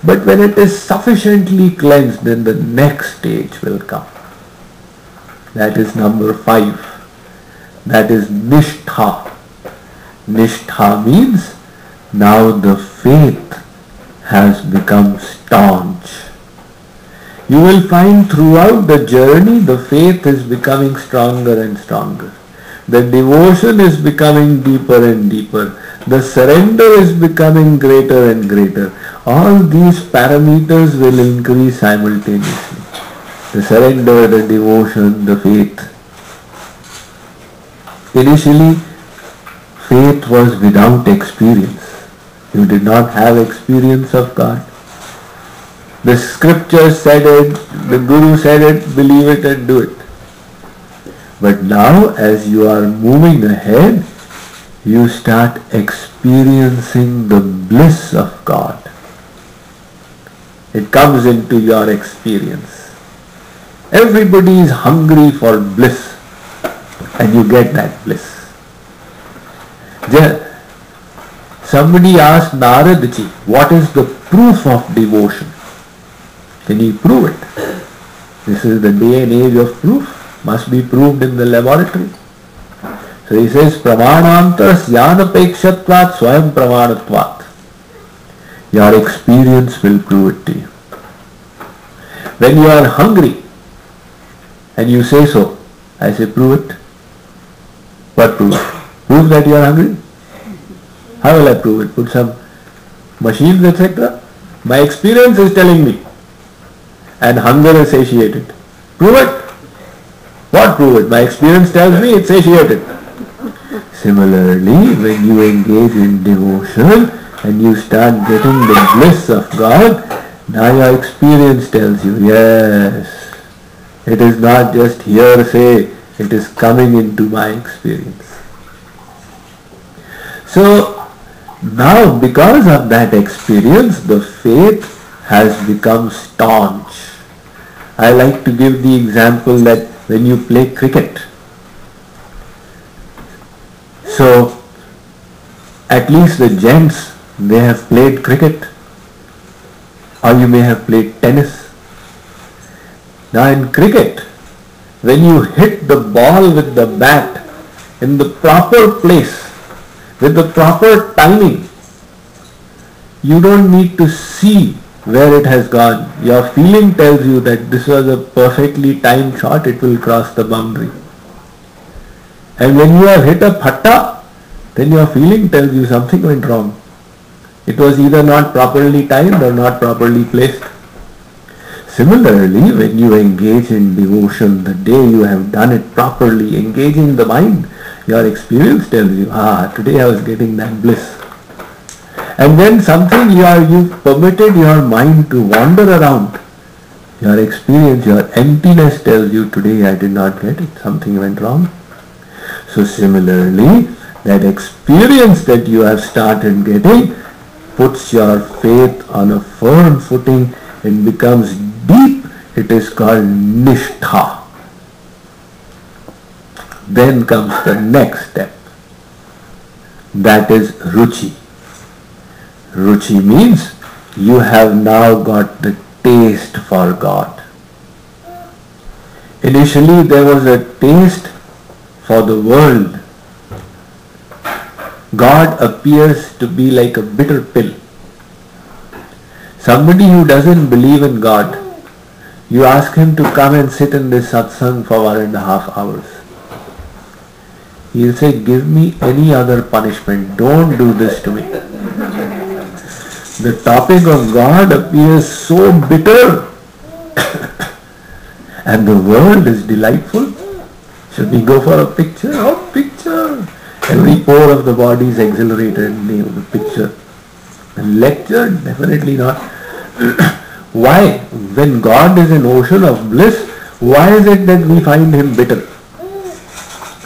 But when it is sufficiently cleansed, then the next stage will come. That is number 5. That is Nishtha. Nishtha means now the faith has become staunch. You will find throughout the journey the faith is becoming stronger and stronger. The devotion is becoming deeper and deeper. The surrender is becoming greater and greater. All these parameters will increase simultaneously. The surrender, the devotion, the faith. Initially, faith was without experience. You did not have experience of God. The scripture said it, the Guru said it, believe it and do it. But now as you are moving ahead, you start experiencing the bliss of God. It comes into your experience. Everybody is hungry for bliss and you get that bliss. Somebody asked Narad Ji, what is the proof of devotion? Can he prove it? This is the day and age of proof. Must be proved in the laboratory. So he says, Pramanantar Syanapekshvatvat Swayam Pramanatvat. Your experience will prove it to you. When you are hungry and you say so, I say prove it. What proof? Prove that you are hungry? How will I prove it? Put some machines, etc. My experience is telling me. And hunger is satiated. Prove it. What prove it? My experience tells me it's satiated. Similarly, when you engage in devotion and you start getting the bliss of God, now your experience tells you, yes, it is not just hearsay, it is coming into my experience. So, now because of that experience, the faith has become staunch. I like to give the example that when you play cricket, so at least the gents, they have played cricket, or you may have played tennis. Now in cricket, when you hit the ball with the bat in the proper place, with the proper timing, you don't need to see where it has gone. Your feeling tells you that this was a perfectly timed shot, it will cross the boundary. And when you have hit a phatta, then your feeling tells you something went wrong. It was either not properly timed or not properly placed. Similarly, when you engage in devotion, the day you have done it properly, engaging the mind, your experience tells you, today I was getting that bliss. And then something you permitted your mind to wander around. Your experience, your emptiness tells you, today I did not get it, something went wrong. So similarly, that experience that you have started getting puts your faith on a firm footing and becomes deep. It is called Nishtha. Then comes the next step. That is Ruchi. Ruchi means you have now got the taste for God. Initially there was a taste for the world. God appears to be like a bitter pill. Somebody who doesn't believe in God, you ask him to come and sit in this satsang for 1.5 hours. He'll say, give me any other punishment, don't do this to me. The topic of God appears so bitter and the world is delightful. Should we go for a picture? Oh, picture! Every pore of the body is exhilarated in the picture. A lecture? Definitely not. Why? When God is an ocean of bliss, why is it that we find him bitter?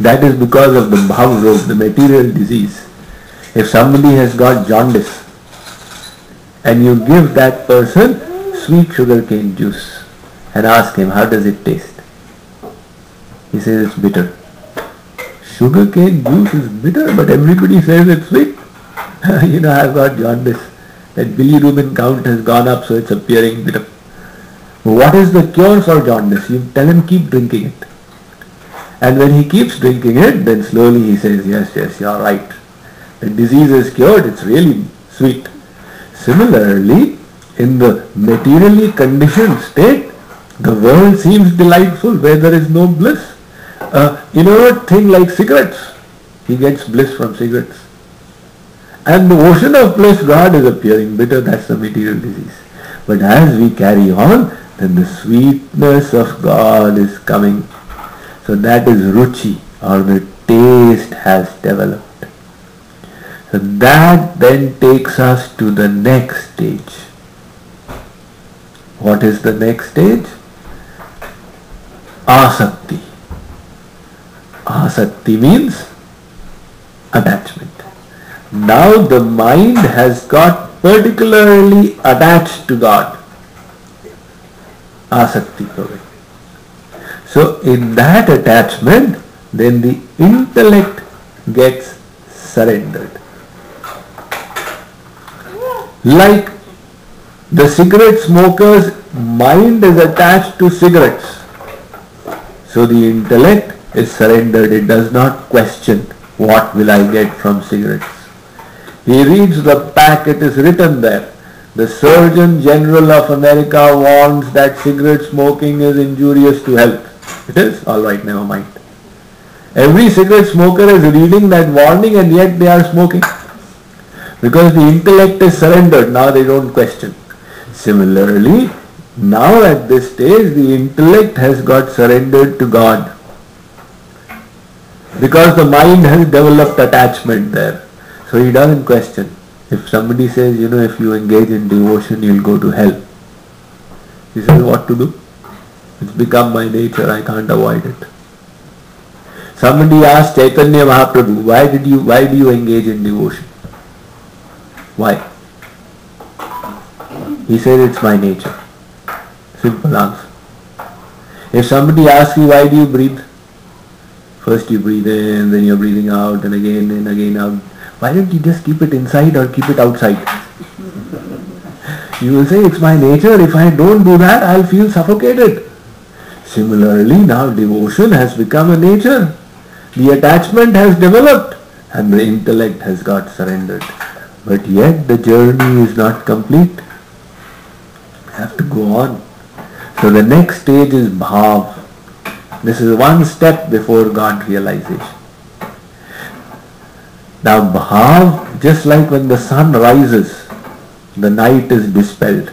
That is because of the bhav rog, the material disease. If somebody has got jaundice and you give that person sweet sugarcane juice and ask him, how does it taste? He says it's bitter. Sugarcane juice is bitter, but everybody says it's sweet. I've got jaundice. That bilirubin count has gone up, so it's appearing bitter. What is the cure for jaundice? You tell him keep drinking it. And when he keeps drinking it, then slowly he says, yes, you're right. The disease is cured, it's really sweet. Similarly, in the materially conditioned state, the world seems delightful where there is no bliss. Inert thing like cigarettes, he gets bliss from cigarettes. And the ocean of bliss, God is appearing bitter, that's the material disease. But as we carry on, then the sweetness of God is coming. So that is ruchi, or the taste has developed. So that then takes us to the next stage. What is the next stage? Asakti. Asakti means attachment. Now the mind has got particularly attached to God. Asakti kare. So in that attachment, then the intellect gets surrendered. Like the cigarette smoker's mind is attached to cigarettes. So the intellect is surrendered. It does not question what will I get from cigarettes. He reads the pack, it is written there. The Surgeon General of America warns that cigarette smoking is injurious to health. It is? Alright, never mind. Every cigarette smoker is reading that warning and yet they are smoking. Because the intellect is surrendered, now they don't question. Similarly, now at this stage the intellect has got surrendered to God. Because the mind has developed attachment there. So he doesn't question. If somebody says, if you engage in devotion, you'll go to hell. He says, what to do? It's become my nature, I can't avoid it. Somebody asked Chaitanya Mahaprabhu, why do you engage in devotion? Why? He said, it's my nature. Simple answer. If somebody asks you, why do you breathe? First you breathe in, then you're breathing out, and again out. Why don't you just keep it inside or keep it outside? You will say, it's my nature. If I don't do that, I'll feel suffocated. Similarly, now devotion has become a nature. The attachment has developed and the intellect has got surrendered. But yet the journey is not complete. You have to go on. So the next stage is bhav. This is one step before God realization. Now bhav, just like when the sun rises, the night is dispelled.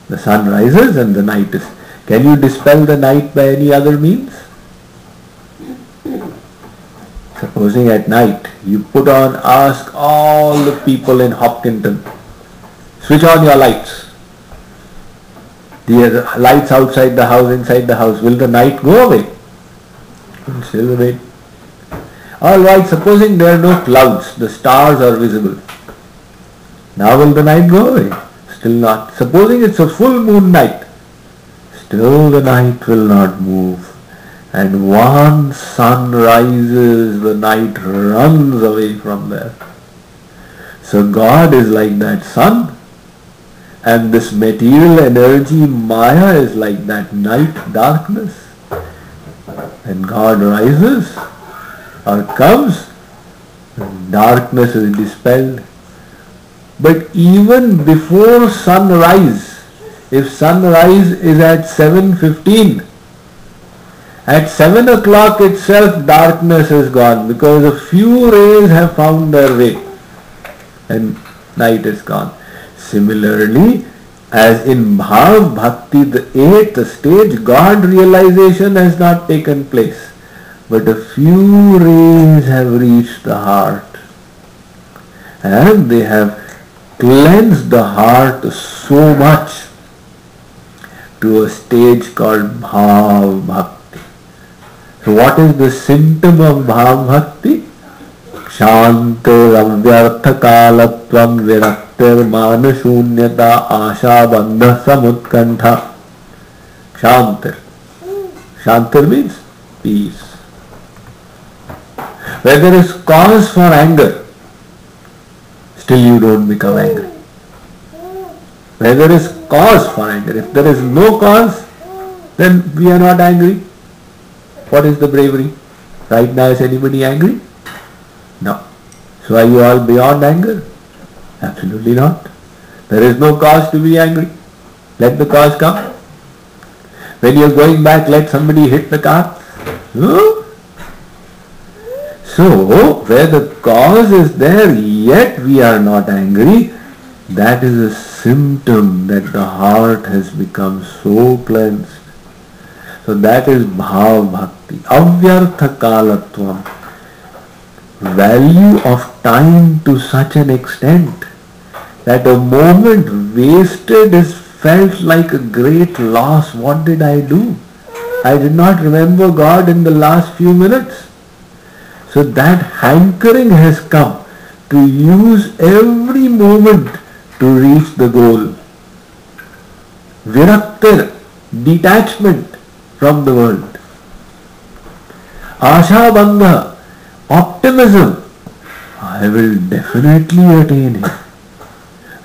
The sun rises and the night is. Can you dispel the night by any other means? Supposing at night you ask all the people in Hopkinton, switch on your lights. The lights outside the house, inside the house, will the night go away? It will still remain. Alright, supposing there are no clouds, the stars are visible. Now will the night go away? Still not. Supposing it's a full moon night, still the night will not move. And once sun rises, the night runs away from there. So God is like that sun, and this material energy, Maya, is like that night darkness. And God rises or comes, darkness is dispelled. But even before sunrise, if sunrise is at 7:15, at 7 o'clock itself darkness is gone, because a few rays have found their way and night is gone. Similarly, as in Bhav Bhakti, the 8th stage, God realization has not taken place, but a few rays have reached the heart and they have cleansed the heart so much to a stage called Bhav Bhakti. So what is the symptom of Bhav Bhakti? Shantir avyartha kalatvam viraktir manashunyata asha bandha samutkantha. Shantir. Shantir means peace. Where there is cause for anger, still you don't become angry. Where there is cause for anger. If there is no cause, then we are not angry. What is the bravery? Right now, is anybody angry? No. So are you all beyond anger? Absolutely not. There is no cause to be angry. Let the cause come. When you are going back, let somebody hit the car. No? So, where the cause is there, yet we are not angry, that is a symptom that the heart has become so cleansed. So that is bhav bhakti. Avyartha kalatvam. Value of time to such an extent that a moment wasted is felt like a great loss. What did I do? I did not remember God in the last few minutes. So that hankering has come to use every moment to reach the goal. Viraktir, detachment from the world. Asha bandha, optimism. I will definitely attain it.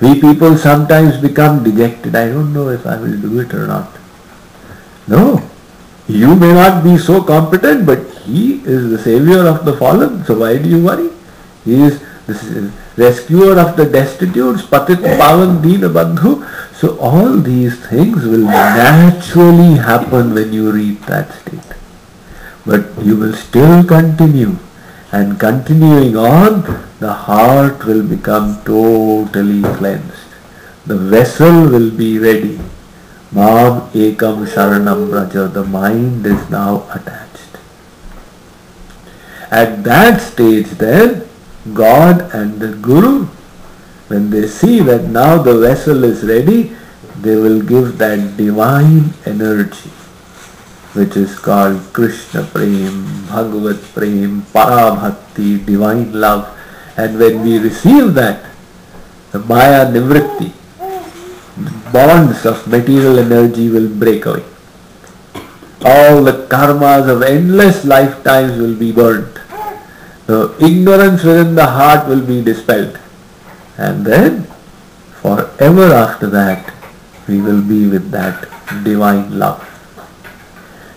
We people sometimes become dejected. I don't know if I will do it or not. No. You may not be so competent, but he is the savior of the fallen. So why do you worry? He is the rescuer of the destitute, patit pavan deen bandhu. So all these things will naturally happen when you reach that state. But you will still continue. And continuing on, the heart will become totally cleansed. The vessel will be ready. Mam ekam sharanam braja. The mind is now attached. At that stage then, God and the Guru, when they see that now the vessel is ready, they will give that divine energy, which is called Krishna Prem, Bhagavat Prem, Parabhakti, divine love. And when we receive that, the Maya Nivritti, the bonds of material energy will break away. All the karmas of endless lifetimes will be burnt. The ignorance within the heart will be dispelled. And then, forever after that, we will be with that divine love.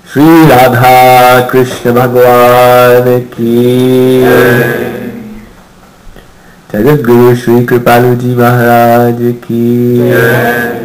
Shri Radha Krishna Bhagwan ki Jagat Guru Shri Kripaluji Maharaj ki